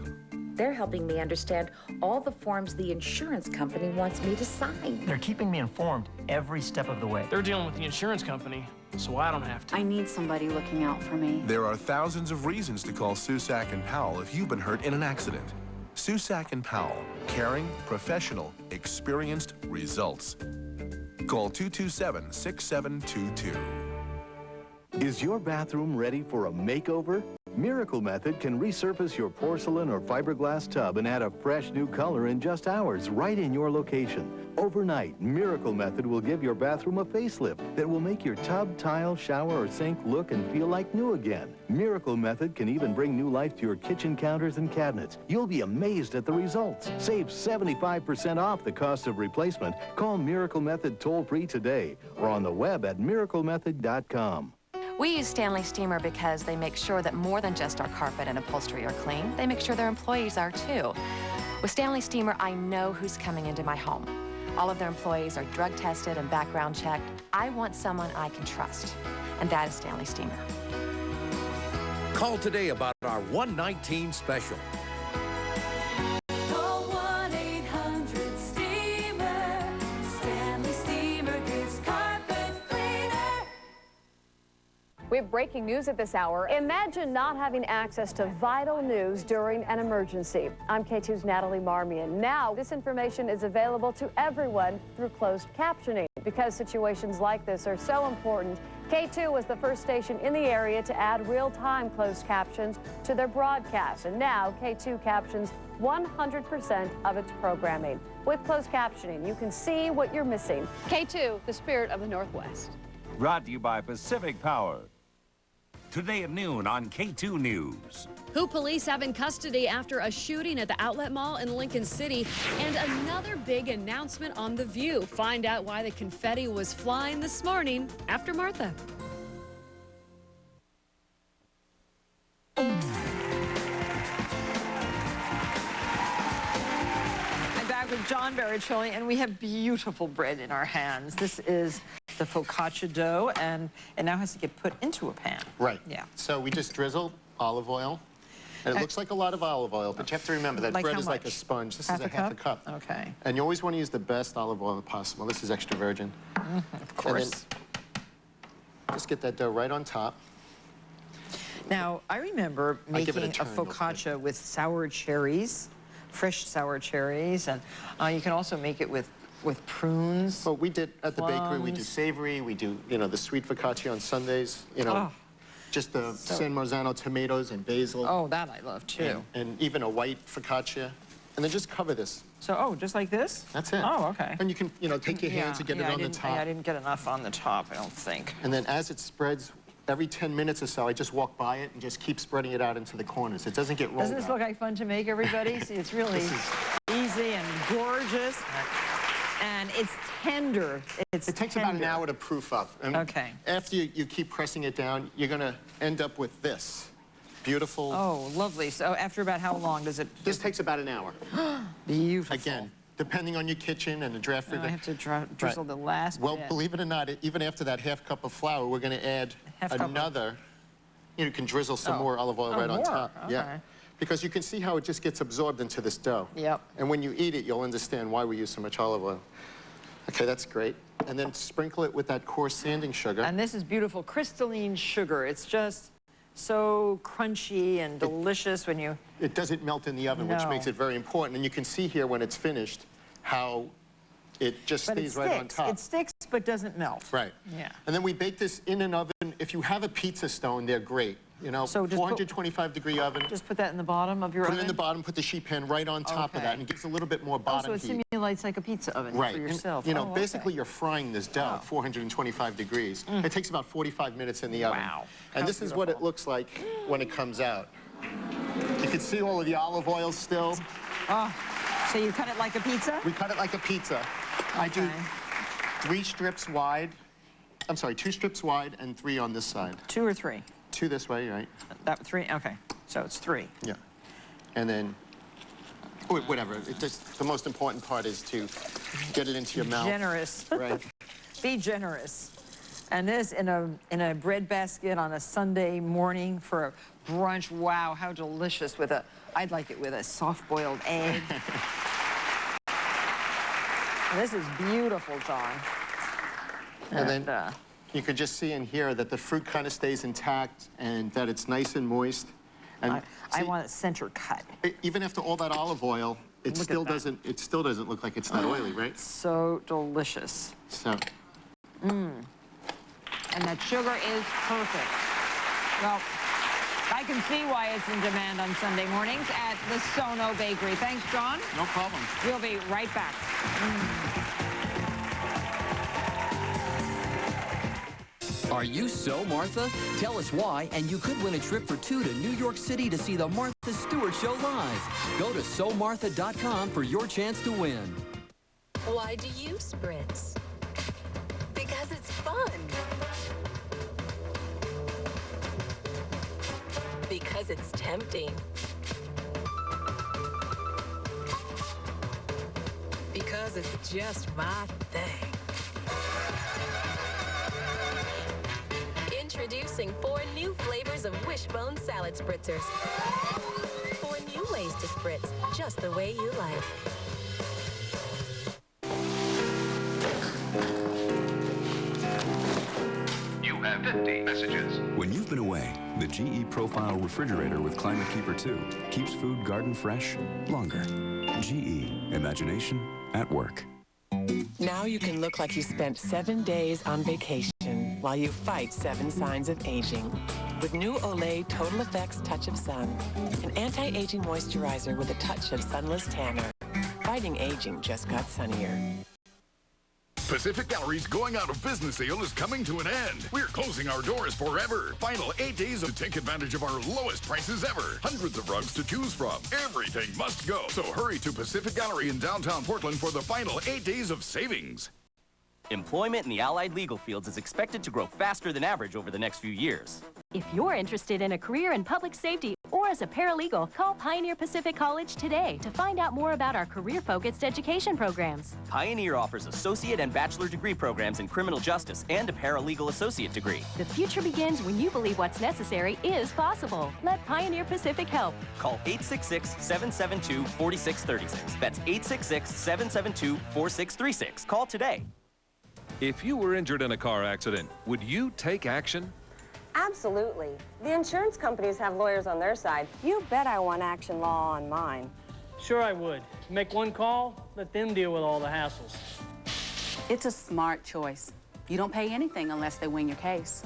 They're helping me understand all the forms the insurance company wants me to sign. They're keeping me informed every step of the way. They're dealing with the insurance company, so I don't have to. I need somebody looking out for me. There are thousands of reasons to call Susak and Powell if you've been hurt in an accident. Susak and Powell. Caring, professional, experienced, results. Call 227-6722. Is your bathroom ready for a makeover? Miracle Method can resurface your porcelain or fiberglass tub and add a fresh new color in just hours right in your location. Overnight, Miracle Method will give your bathroom a facelift that will make your tub, tile, shower, or sink look and feel like new again. Miracle Method can even bring new life to your kitchen counters and cabinets. You'll be amazed at the results. Save 75% off the cost of replacement. Call Miracle Method toll-free today or on the web at miraclemethod.com. We use Stanley Steamer because they make sure that more than just our carpet and upholstery are clean, they make sure their employees are too. With Stanley Steamer, I know who's coming into my home. All of their employees are drug tested and background checked. I want someone I can trust, and that is Stanley Steamer. Call today about our 119 special. Call 1-800-STEAMER. Stanley Steamer. We have breaking news at this hour. Imagine not having access to vital news during an emergency. I'm K2's Natalie Marmion. Now, this information is available to everyone through closed captioning. Because situations like this are so important, K2 was the first station in the area to add real-time closed captions to their broadcast. And now, K2 captions 100% of its programming. With closed captioning, you can see what you're missing. K2, the spirit of the Northwest. Brought to you by Pacific Power. Today at noon on K2 News. Who police have in custody after a shooting at the Outlet Mall in Lincoln City, and another big announcement on The View. Find out why the confetti was flying this morning after Martha. I'm back with John Barachilli, and we have beautiful bread in our hands. This is the focaccia dough, and it now has to get put into a pan. Right. Yeah. So we just drizzle olive oil. And it looks like a lot of olive oil, but you have to remember that bread is like a sponge. This is a half a cup. Okay. And you always want to use the best olive oil possible. This is extra virgin. Of course. And then just get that dough right on top. Now, I remember making a focaccia with sour cherries, fresh sour cherries, and you can also make it with prunes. Well, we did at the bakery, we do savory, we do, you know, the sweet focaccia on Sundays, you know. Just the San Marzano tomatoes and basil. Oh, that I love too. And even a white focaccia. And then just cover this. So, just like this? That's it. Oh, okay. And you can, you know, take your hands and get it on the top. I didn't get enough on the top, I don't think. And then as it spreads, every 10 minutes or so, I just walk by it and just keep spreading it out into the corners. It doesn't get rolled Doesn't this look like fun to make, everybody? See, it's really easy and gorgeous. And it's tender. It takes about an hour to proof up. And okay. After you keep pressing it down, you're going to end up with this. Beautiful. Oh, lovely. So after about how long does it? This takes about an hour. Beautiful. Again, depending on your kitchen and the draft. I have to drizzle the last Well, bit. believe it or not, even after that half cup of flour, we're going to add another. You can drizzle some more olive oil right on top. Okay. Yeah. Because you can see how it just gets absorbed into this dough. Yep. And when you eat it, you'll understand why we use so much olive oil. Okay, that's great. And then sprinkle it with that coarse sanding sugar. And this is beautiful crystalline sugar. It's just so crunchy and delicious when you... It doesn't melt in the oven, which makes it very important. And you can see here when it's finished how it just stays right on top. It sticks but doesn't melt. Right. Yeah. And then we bake this in an oven. If you have a pizza stone, they're great. You know, so 425-degree oven. Just put that in the bottom of your oven? Put it in the bottom, put the sheet pan right on top of that, and it gives a little bit more bottom heat. So it simulates like a pizza oven for yourself. And, you know, basically you're frying this dough at 425 degrees. It takes about 45 minutes in the oven. Wow. And this is what it looks like when it comes out. You can see all of the olive oil still. Oh, so you cut it like a pizza? We cut it like a pizza. I do 3 strips wide. I'm sorry, 2 strips wide and 3 on this side. 2 or 3? 2 this way, right? That 3? Okay. So it's 3. Yeah. And then, whatever. It just, the most important part is to get it into your mouth. Generous. Right. Be generous. And this in a bread basket on a Sunday morning for a brunch. Wow, how delicious with a, I'd like it with a soft-boiled egg. This is beautiful, John. And then you could just see in here that the fruit kind of stays intact and that it's nice and moist. And I want it center cut. Even after all that olive oil, it still doesn't look like it's that oily, right? So delicious. So. And that sugar is perfect. Well, I can see why it's in demand on Sunday mornings at the Sono Bakery. Thanks, John. No problem. We'll be right back. Are you so Martha? Tell us why, and you could win a trip for 2 to New York City to see the Martha Stewart Show live. Go to SoMartha.com for your chance to win. Why do you spritz? Because it's fun. Because it's tempting. Because it's just my thing. Introducing 4 new flavors of Wishbone Salad Spritzers. 4 new ways to spritz, just the way you like. You have 50 messages. When you've been away, the GE Profile Refrigerator with Climate Keeper 2 keeps food garden fresh longer. GE, imagination at work. Now you can look like you spent 7 days on vacation while you fight 7 signs of aging. With new Olay Total Effects Touch of Sun, an anti-aging moisturizer with a touch of sunless tanner. Fighting aging just got sunnier. Pacific Gallery's going out of business sale is coming to an end. We're closing our doors forever. Final 8 days to take advantage of our lowest prices ever. Hundreds of rugs to choose from. Everything must go. So hurry to Pacific Gallery in downtown Portland for the final 8 days of savings. Employment in the allied legal fields is expected to grow faster than average over the next few years. If you're interested in a career in public safety or as a paralegal, call Pioneer Pacific College today to find out more about our career-focused education programs. Pioneer offers associate and bachelor degree programs in criminal justice and a paralegal associate degree. The future begins when you believe what's necessary is possible. Let Pioneer Pacific help. Call 866-772-4636. That's 866-772-4636. Call today. If you were injured in a car accident, would you take action? Absolutely. The insurance companies have lawyers on their side. You bet I want action law on mine. Sure I would. Make one call, let them deal with all the hassles. It's a smart choice. You don't pay anything unless they win your case.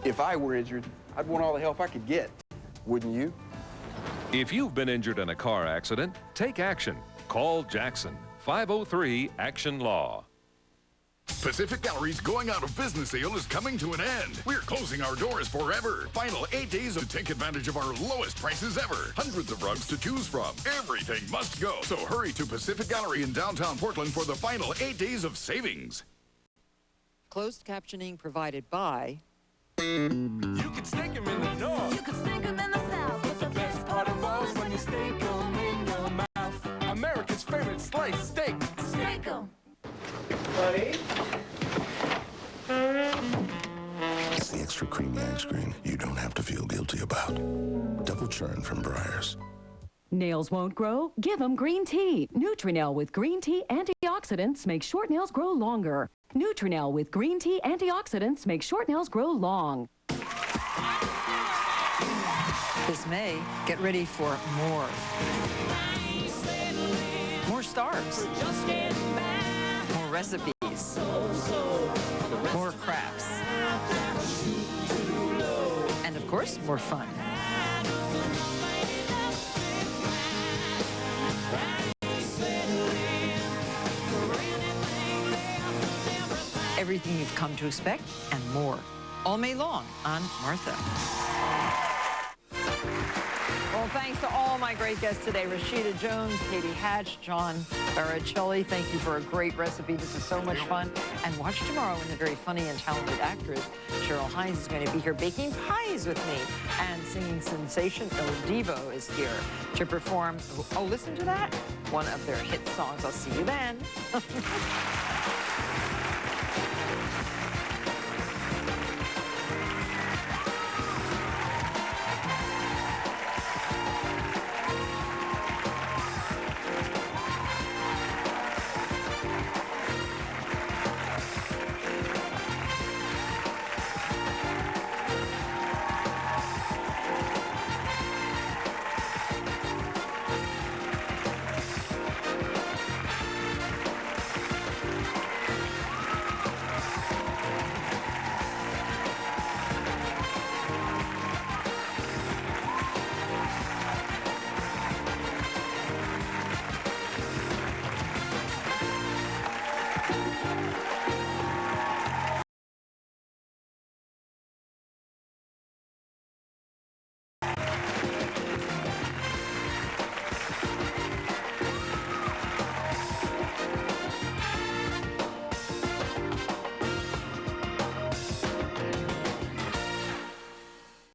If I were injured, I'd want all the help I could get. Wouldn't you? If you've been injured in a car accident, take action. Call Jackson, 503-ACTION-LAW. Pacific Gallery's going out of business sale is coming to an end. We're closing our doors forever. Final 8 days to take advantage of our lowest prices ever. Hundreds of rugs to choose from. Everything must go. So hurry to Pacific Gallery in downtown Portland for the final 8 days of savings. Closed captioning provided by... You can stick 'em in the north. You can stick 'em in the south. But the best part of all is when you stick 'em in your mouth. America's favorite sliced steak. Steak 'em. Buddy? It's the extra creamy ice cream you don't have to feel guilty about. Double churn from Breyers. Nails won't grow? Give them green tea. Nutrinel with green tea antioxidants makes short nails grow longer. Nutrinel with green tea antioxidants makes short nails grow long. This May, get ready for more. More stars. More recipes. More crafts. And of course, more fun. Everything you've come to expect and more. All May long on Martha. Well, thanks to all my great guests today. Rashida Jones, Katie Hatch, John Baracelli. Thank you for a great recipe. This is so much fun. And watch tomorrow when the very funny and talented actress Cheryl Hines is going to be here baking pies with me. And singing sensation El Divo is here to perform, oh, listen to that, one of their hit songs. I'll see you then.